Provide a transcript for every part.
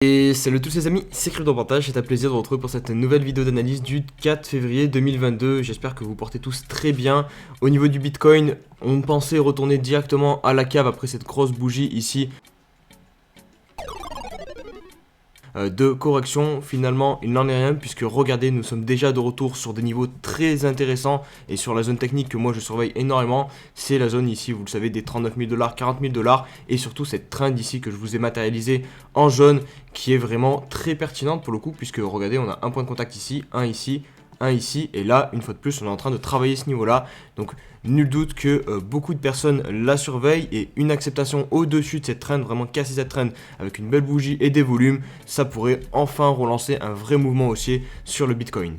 Et salut tous les amis, c'est CryptoPartage, c'est un plaisir de vous retrouver pour cette nouvelle vidéo d'analyse du 4 février 2022. J'espère que vous portez tous très bien. Au niveau du Bitcoin, on pensait retourner directement à la cave après cette grosse bougie ici de correction. Finalement il n'en est rien puisque regardez, nous sommes déjà de retour sur des niveaux très intéressants et sur la zone technique que moi je surveille énormément, c'est la zone ici, vous le savez, des 39 000 $, 40 000 $ et surtout cette trend ici que je vous ai matérialisé en jaune qui est vraiment très pertinente pour le coup, puisque regardez, on a un point de contact ici, un ici, un ici, et là une fois de plus on est en train de travailler ce niveau là. Donc nul doute que beaucoup de personnes la surveillent, et une acceptation au-dessus de cette trend, vraiment casser cette trend avec une belle bougie et des volumes, ça pourrait enfin relancer un vrai mouvement haussier sur le Bitcoin.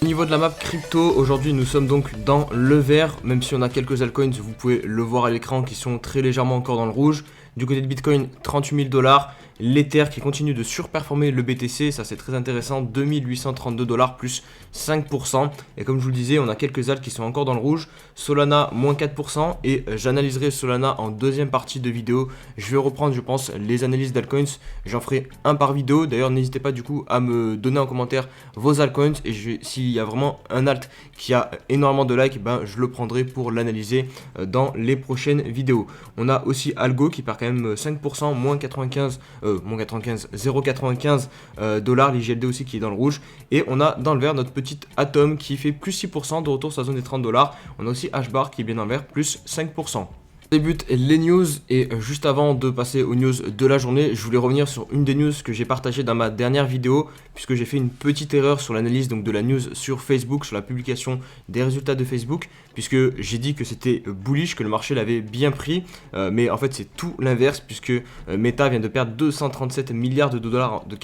Au niveau de la map crypto, aujourd'hui nous sommes donc dans le vert, même si on a quelques altcoins, vous pouvez le voir à l'écran, qui sont très légèrement encore dans le rouge. Du côté de Bitcoin, 38 000 $, l'Ether qui continue de surperformer le BTC, ça c'est très intéressant, 2832 $, plus 5%. Et comme je vous le disais, on a quelques alts qui sont encore dans le rouge. Solana, moins 4%, et j'analyserai Solana en deuxième partie de vidéo. Je vais reprendre, je pense, les analyses d'altcoins, j'en ferai un par vidéo. D'ailleurs, n'hésitez pas du coup à me donner en commentaire vos altcoins, et s'il y a vraiment un alt qui a énormément de likes, ben, je le prendrai pour l'analyser dans les prochaines vidéos. On a aussi Algo qui perd quand même 5%, moins 0,95 $, l'IGLD aussi qui est dans le rouge, et on a dans le vert notre petite Atom qui fait plus 6% de retour sur la zone des 30 $. On a aussi HBAR qui est bien dans le vert, plus 5%. On débute les news, et juste avant de passer aux news de la journée, je voulais revenir sur une des news que j'ai partagée dans ma dernière vidéo, puisque j'ai fait une petite erreur sur l'analyse donc de la news sur Facebook, sur la publication des résultats de Facebook, puisque j'ai dit que c'était bullish, que le marché l'avait bien pris, mais en fait c'est tout l'inverse, puisque Meta vient de perdre 237 milliards de dollars de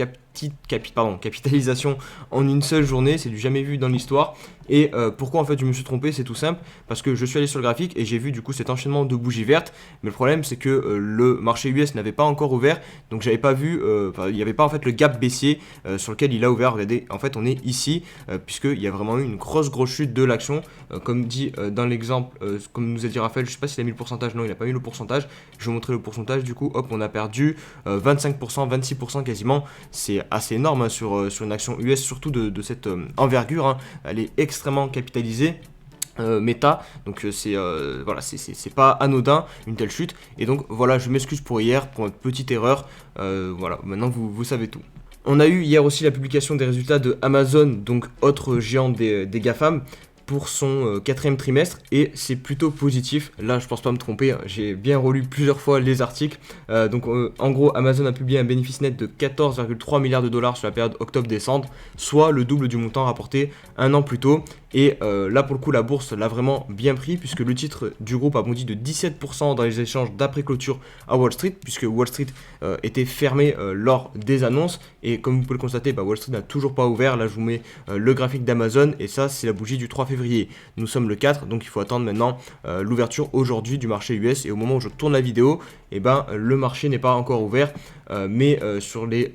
capitalisation en une seule journée, c'est du jamais vu dans l'histoire. Et pourquoi en fait je me suis trompé, c'est tout simple, parce que je suis allé sur le graphique et j'ai vu du coup cet enchaînement de bougies vertes, mais le problème c'est que le marché US n'avait pas encore ouvert, donc j'avais pas vu, il n'y avait pas en fait le gap baissier sur lequel il a ouvert. Regardez, en fait on est ici, puisqu'il y a vraiment eu une grosse chute de l'action, comme dit dans l'exemple, comme nous a dit Raphaël, je sais pas s'il a mis le pourcentage, non il n'a pas mis le pourcentage, je vais vous montrer le pourcentage. Du coup hop, on a perdu 25%, 26% quasiment, c'est assez énorme hein, sur une action US, surtout de cette envergure, hein. Elle est extrêmement capitalisée. Meta, donc voilà, c'est pas anodin une telle chute, et donc voilà, je m'excuse pour hier, pour notre petite erreur, voilà, maintenant vous savez tout. On a eu hier aussi la publication des résultats de Amazon, donc autre géant des GAFAM, pour son quatrième trimestre, et c'est plutôt positif. Là je pense pas me tromper, hein, j'ai bien relu plusieurs fois les articles. Donc en gros, Amazon a publié un bénéfice net de 14,3 milliards de dollars sur la période octobre-décembre, soit le double du montant rapporté un an plus tôt. Et là pour le coup la bourse l'a vraiment bien pris, puisque le titre du groupe a bondi de 17% dans les échanges d'après clôture à Wall Street, puisque Wall Street était fermé lors des annonces, et comme vous pouvez le constater, Wall Street n'a toujours pas ouvert. Là je vous mets le graphique d'Amazon, et ça c'est la bougie du 3 février. Nous sommes le 4, donc il faut attendre maintenant l'ouverture aujourd'hui du marché US, et au moment où je tourne la vidéo, le marché n'est pas encore ouvert, mais sur les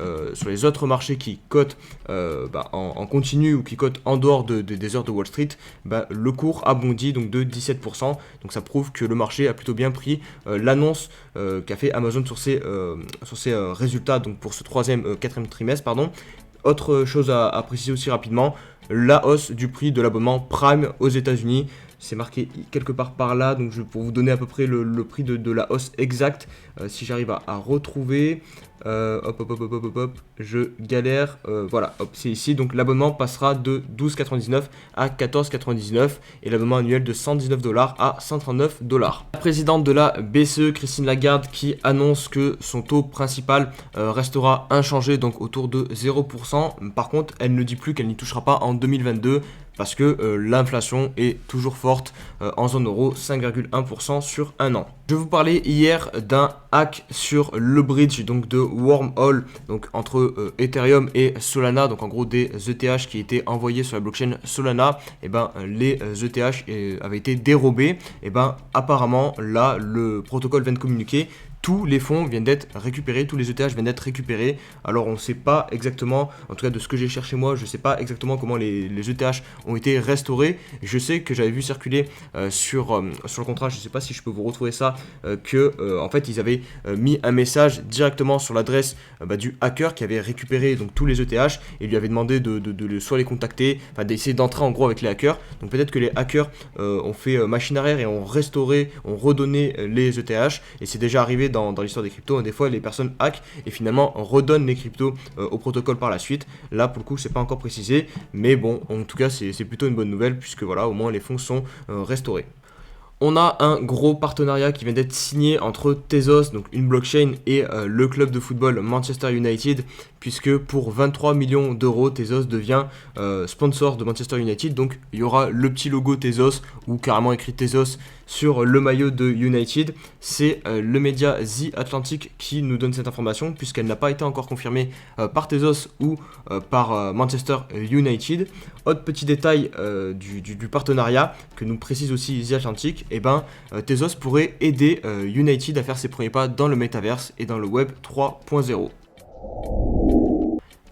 autres marchés qui cotent en continu ou qui cotent en dehors des heures de Wall Street, le cours a bondi donc de 17%, donc ça prouve que le marché a plutôt bien pris l'annonce qu'a fait Amazon sur ses résultats, donc pour ce quatrième trimestre, pardon. Autre chose à préciser aussi rapidement, la hausse du prix de l'abonnement Prime aux États-Unis. C'est marqué quelque part par là, donc pour vous donner à peu près le prix de la hausse exacte, si j'arrive à retrouver, hop, je galère, voilà, hop, c'est ici. Donc l'abonnement passera de 12,99 à 14,99, et l'abonnement annuel de 119 $ à 139 $. La présidente de la BCE, Christine Lagarde, qui annonce que son taux principal restera inchangé, donc autour de 0%. Par contre, elle ne dit plus qu'elle n'y touchera pas en 2022, parce que l'inflation est toujours forte en zone euro, 5,1% sur un an. Je vous parlais hier d'un hack sur le bridge donc de Wormhole, donc entre Ethereum et Solana, donc en gros des ETH qui étaient envoyés sur la blockchain Solana. Et les ETH avaient été dérobés. Apparemment là le protocole vient de communiquer. tous les fonds viennent d'être récupérés, tous les ETH viennent d'être récupérés. Alors on ne sait pas exactement, en tout cas de ce que j'ai cherché moi, je ne sais pas exactement comment les ETH ont été restaurés. Je sais que j'avais vu circuler sur le contrat, je ne sais pas si je peux vous retrouver ça, en fait ils avaient mis un message directement sur l'adresse du hacker qui avait récupéré donc tous les ETH et lui avait demandé de soit les contacter, enfin d'essayer d'entrer en gros avec les hackers. Donc peut-être que les hackers ont fait machine arrière et ont restauré, ont redonné les ETH, et c'est déjà arrivé dans l'histoire des cryptos. Des fois les personnes hackent et finalement redonnent les cryptos au protocole par la suite. Là pour le coup c'est pas encore précisé, mais bon en tout cas c'est plutôt une bonne nouvelle puisque voilà au moins les fonds sont restaurés. On a un gros partenariat qui vient d'être signé entre Tezos, donc une blockchain, et le club de football Manchester United, puisque pour 23 millions d'euros, Tezos devient sponsor de Manchester United. Donc il y aura le petit logo Tezos, ou carrément écrit Tezos, sur le maillot de United. C'est le média The Atlantic qui nous donne cette information, puisqu'elle n'a pas été encore confirmée par Tezos ou par Manchester United. Autre petit détail du partenariat que nous précise aussi The Atlantic, Tezos pourrait aider United à faire ses premiers pas dans le Metaverse et dans le Web 3.0.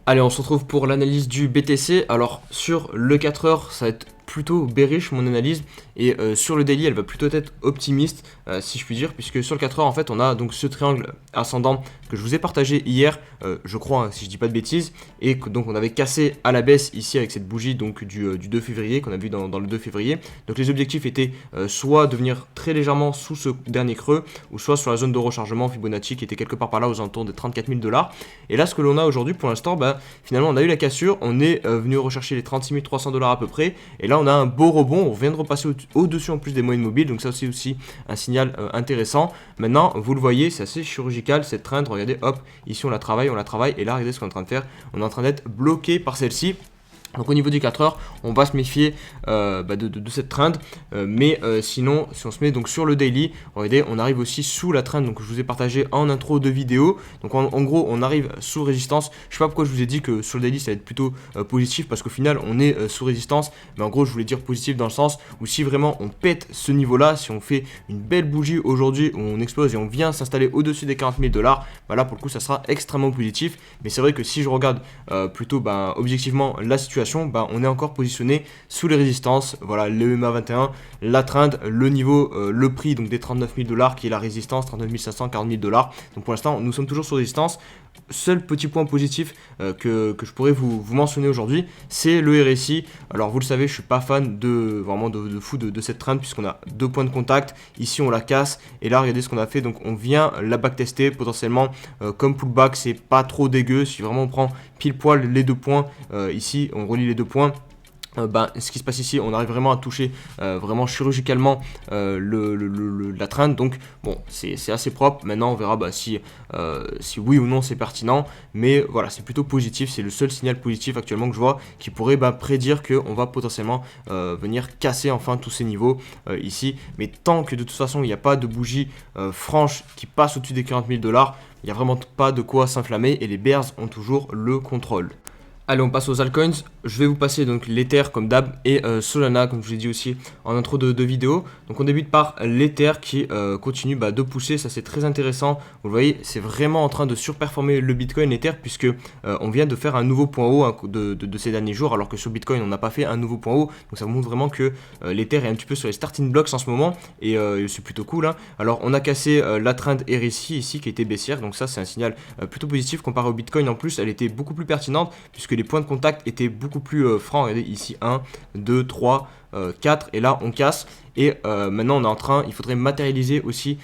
Allez, on se retrouve pour l'analyse du BTC. Alors sur le 4 heures, ça va être plutôt bearish mon analyse, et sur le daily elle va plutôt être optimiste si je puis dire, puisque sur le 4 heures en fait on a donc ce triangle ascendant que je vous ai partagé hier, je crois si je dis pas de bêtises, et que donc on avait cassé à la baisse ici avec cette bougie donc du 2 février qu'on a vu dans le 2 février. Donc les objectifs étaient soit de venir très légèrement sous ce dernier creux, ou soit sur la zone de rechargement Fibonacci qui était quelque part par là aux alentours de 34 000 $. Et là ce que l'on a aujourd'hui pour l'instant, finalement on a eu la cassure, on est venu rechercher les 36 300 $ à peu près, et là on a un beau rebond, on vient de repasser au-dessus en plus des moyennes mobiles, donc ça c'est aussi un signal intéressant. Maintenant vous le voyez, c'est assez chirurgical cette trend, regardez, hop, ici on la travaille, et là regardez ce qu'on est en train de faire, on est en train d'être bloqué par celle-ci. Donc au niveau du 4 heures, on va se méfier de cette trend, mais sinon, si on se met donc sur le daily, regardez, on arrive aussi sous la trend, donc je vous ai partagé en intro de vidéo. Donc en gros, on arrive sous résistance. Je sais pas pourquoi je vous ai dit que sur le daily, ça va être plutôt positif, parce qu'au final, on est sous résistance. Mais en gros, je voulais dire positif dans le sens où si vraiment on pète ce niveau-là, si on fait une belle bougie aujourd'hui, où on explose et on vient s'installer au-dessus des 40 000 $, là pour le coup, ça sera extrêmement positif. Mais c'est vrai que si je regarde plutôt objectivement la situation, on est encore positionné sous les résistances. Voilà, le EMA 21, la trend, le niveau, le prix donc des 39 000 $ qui est la résistance, 39 500, 40 000 $. Donc pour l'instant, nous sommes toujours sous résistance. Seul petit point positif que je pourrais vous mentionner aujourd'hui, c'est le RSI. Alors vous le savez, je suis pas fan de cette trend, puisqu'on a deux points de contact. Ici on la casse, et là regardez ce qu'on a fait. Donc on vient la backtester potentiellement comme pullback, c'est pas trop dégueu. Si vraiment on prend pile poil les deux points, ici on relie les deux points, ce qui se passe ici, on arrive vraiment à toucher vraiment chirurgicalement la trend. Donc bon, c'est assez propre. Maintenant on verra si oui ou non c'est pertinent, mais voilà, c'est plutôt positif. C'est le seul signal positif actuellement que je vois qui pourrait prédire qu'on va potentiellement venir casser enfin tous ces niveaux ici. Mais tant que de toute façon il n'y a pas de bougie franche qui passe au-dessus des 40 000 $, il n'y a vraiment pas de quoi s'inflammer, et les bears ont toujours le contrôle. Allez, on passe aux altcoins. Je vais vous passer donc l'Ether comme d'hab et Solana, comme je vous l'ai dit aussi en intro de vidéo. Donc on débute par l'Ether qui continue de pousser, ça c'est très intéressant. Vous le voyez, c'est vraiment en train de surperformer le Bitcoin, l'Ether, puisque on vient de faire un nouveau point haut de ces derniers jours, alors que sur Bitcoin on n'a pas fait un nouveau point haut. Donc ça vous montre vraiment que l'Ether est un petit peu sur les starting blocks en ce moment, et c'est plutôt cool, hein. Alors on a cassé la trend RSI ici qui était baissière, donc ça c'est un signal plutôt positif comparé au Bitcoin. En plus elle était beaucoup plus pertinente puisque les points de contact étaient beaucoup plus francs. Regardez ici 1, 2, 3, 4, et là on casse, et maintenant on est en train, il faudrait matérialiser aussi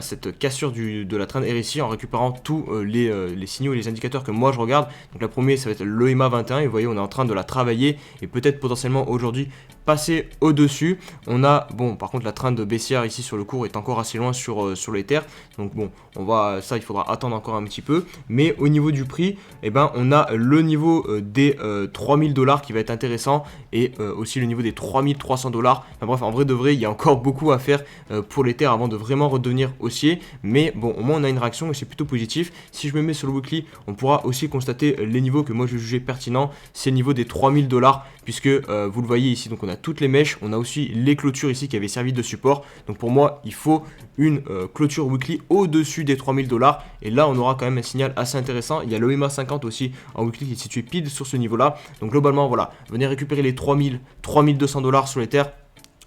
cette cassure de la trend RSI en récupérant tous les signaux et les indicateurs que moi je regarde. Donc la première ça va être le EMA 21, et vous voyez on est en train de la travailler, et peut-être potentiellement aujourd'hui passer au-dessus. On a, par contre la trend baissière ici sur le cours est encore assez loin sur l'Ether, donc il faudra attendre encore un petit peu. Mais au niveau du prix, on a le niveau des 3 000 $ qui va être intéressant, et aussi le niveau des 3 300 $. Enfin bref, en vrai de vrai, il y a encore beaucoup à faire pour l'Ether avant de vraiment redevenir haussier, mais au moins on a une réaction et c'est plutôt positif. Si je me mets sur le weekly, on pourra aussi constater les niveaux que moi je jugeais pertinents. C'est le niveau des 3 000 $, puisque vous le voyez ici, donc on a a toutes les mèches, on a aussi les clôtures ici qui avaient servi de support. Donc pour moi, il faut une clôture weekly au-dessus des 3000 $. Et là, on aura quand même un signal assez intéressant. Il y a le EMA 50 aussi en weekly qui est situé pile sur ce niveau-là. Donc globalement, voilà, venez récupérer les 3200 $ sur l'Ether.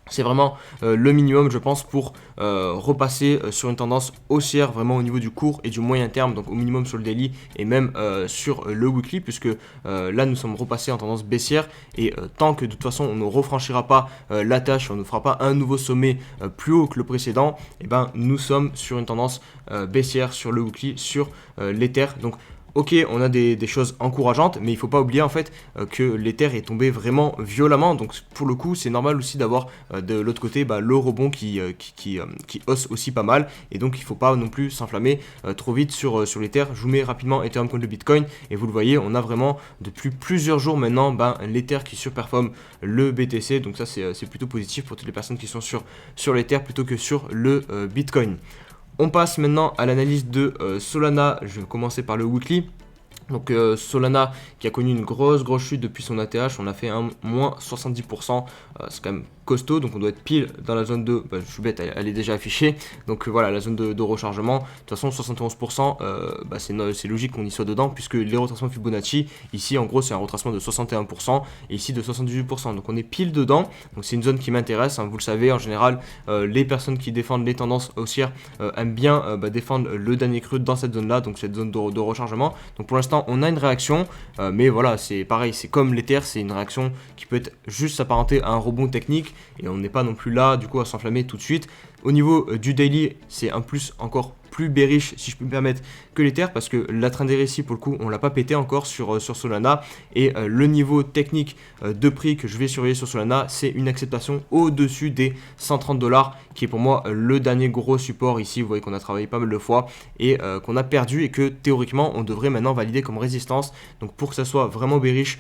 C'est vraiment le minimum, je pense, pour repasser sur une tendance haussière vraiment au niveau du court et du moyen terme, donc au minimum sur le daily et même sur le weekly, puisque là nous sommes repassés en tendance baissière et tant que de toute façon on ne refranchira pas la tâche, on ne fera pas un nouveau sommet plus haut que le précédent, et ben nous sommes sur une tendance baissière sur le weekly, sur l'Ether. Donc ok, on a des choses encourageantes, mais il ne faut pas oublier en fait que l'Ether est tombé vraiment violemment. Donc pour le coup, c'est normal aussi d'avoir de l'autre côté le rebond qui hausse aussi pas mal. Et donc il ne faut pas non plus s'enflammer trop vite sur l'Ether. Je vous mets rapidement Ethereum contre le Bitcoin. Et vous le voyez, on a vraiment depuis plusieurs jours maintenant l'Ether qui surperforme le BTC. Donc ça c'est plutôt positif pour toutes les personnes qui sont sur l'Ether plutôt que sur le Bitcoin. On passe maintenant à l'analyse de Solana. Je vais commencer par le weekly. Donc Solana qui a connu une grosse chute depuis son ATH, on a fait un moins 70%, c'est quand même costaud, donc on doit être pile dans la zone de, je suis bête, elle est déjà affichée, donc voilà la zone de rechargement. De toute façon 71%, c'est logique qu'on y soit dedans, puisque les retracements Fibonacci, ici en gros c'est un retracement de 61%, et ici de 78%, donc on est pile dedans, donc c'est une zone qui m'intéresse, vous le savez, en général les personnes qui défendent les tendances haussières aiment bien défendre le dernier creux dans cette zone là, donc cette zone de rechargement. Donc pour l'instant on a une réaction, mais voilà, c'est pareil, c'est comme l'Ether, c'est une réaction qui peut être juste s'apparenter à un rebond technique, et on n'est pas non plus là du coup à s'enflammer tout de suite. Au niveau du daily, c'est un plus encore plus bearish, si je peux me permettre, que l'Ether, parce que la trend ici pour le coup on l'a pas pété encore sur Solana, et le niveau technique de prix que je vais surveiller sur Solana, c'est une acceptation au-dessus des 130 $, qui est pour moi le dernier gros support ici. Vous voyez qu'on a travaillé pas mal de fois et qu'on a perdu, et que théoriquement on devrait maintenant valider comme résistance. Donc pour que ça soit vraiment bullish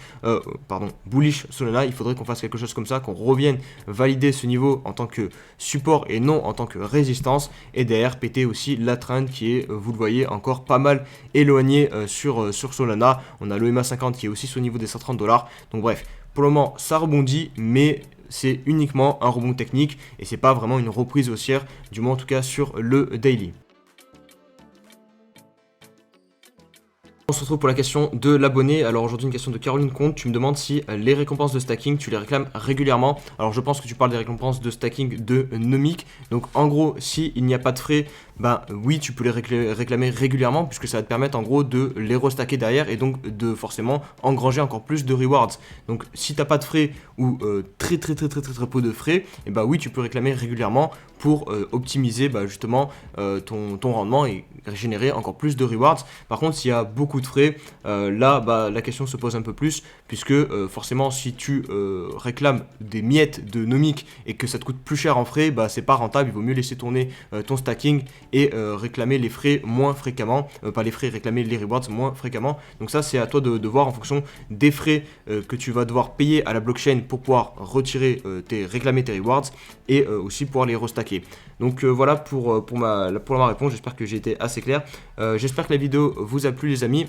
Solana, il faudrait qu'on fasse quelque chose comme ça, qu'on revienne valider ce niveau en tant que support et non en tant que résistance, et derrière péter aussi la trend qui est, vous le voyez, encore pas mal éloigné sur Solana. On a le EMA 50 qui est aussi au niveau des 130 $. Donc bref, pour le moment ça rebondit, mais c'est uniquement un rebond technique et c'est pas vraiment une reprise haussière, du moins en tout cas sur le daily. On se retrouve pour la question de l'abonné. Alors aujourd'hui une question de Caroline Comte, tu me demandes si les récompenses de stacking tu les réclames régulièrement. Alors je pense que tu parles des récompenses de stacking de Nomic. Donc en gros, si il n'y a pas de frais, oui, tu peux les réclamer régulièrement, puisque ça va te permettre en gros de les restacker derrière et donc de forcément engranger encore plus de rewards. Donc si tu n'as pas de frais ou très peu de frais, et oui, tu peux réclamer régulièrement pour optimiser justement ton rendement et générer encore plus de rewards. Par contre, s'il y a beaucoup de frais, là la question se pose un peu plus, puisque forcément si tu réclames des miettes de Nomic et que ça te coûte plus cher en frais, c'est pas rentable. Il vaut mieux laisser tourner ton stacking et réclamer les frais moins fréquemment, pas les frais, réclamer les rewards moins fréquemment. Donc ça c'est à toi de voir en fonction des frais que tu vas devoir payer à la blockchain pour pouvoir retirer réclamer tes rewards et aussi pouvoir les restacker. Donc voilà pour ma réponse. J'espère que j'ai été assez clair. J'espère que la vidéo vous a plu les amis.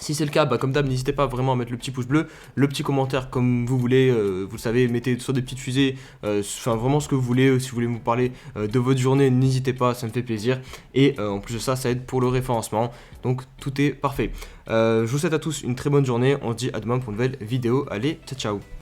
Si c'est le cas, comme d'hab, n'hésitez pas vraiment à mettre le petit pouce bleu, le petit commentaire comme vous voulez, vous le savez, mettez sur des petites fusées, vraiment ce que vous voulez. Si vous voulez me parler de votre journée, n'hésitez pas, ça me fait plaisir. Et en plus de ça, ça aide pour le référencement, donc tout est parfait. Je vous souhaite à tous une très bonne journée, on se dit à demain pour une nouvelle vidéo, allez, ciao ciao.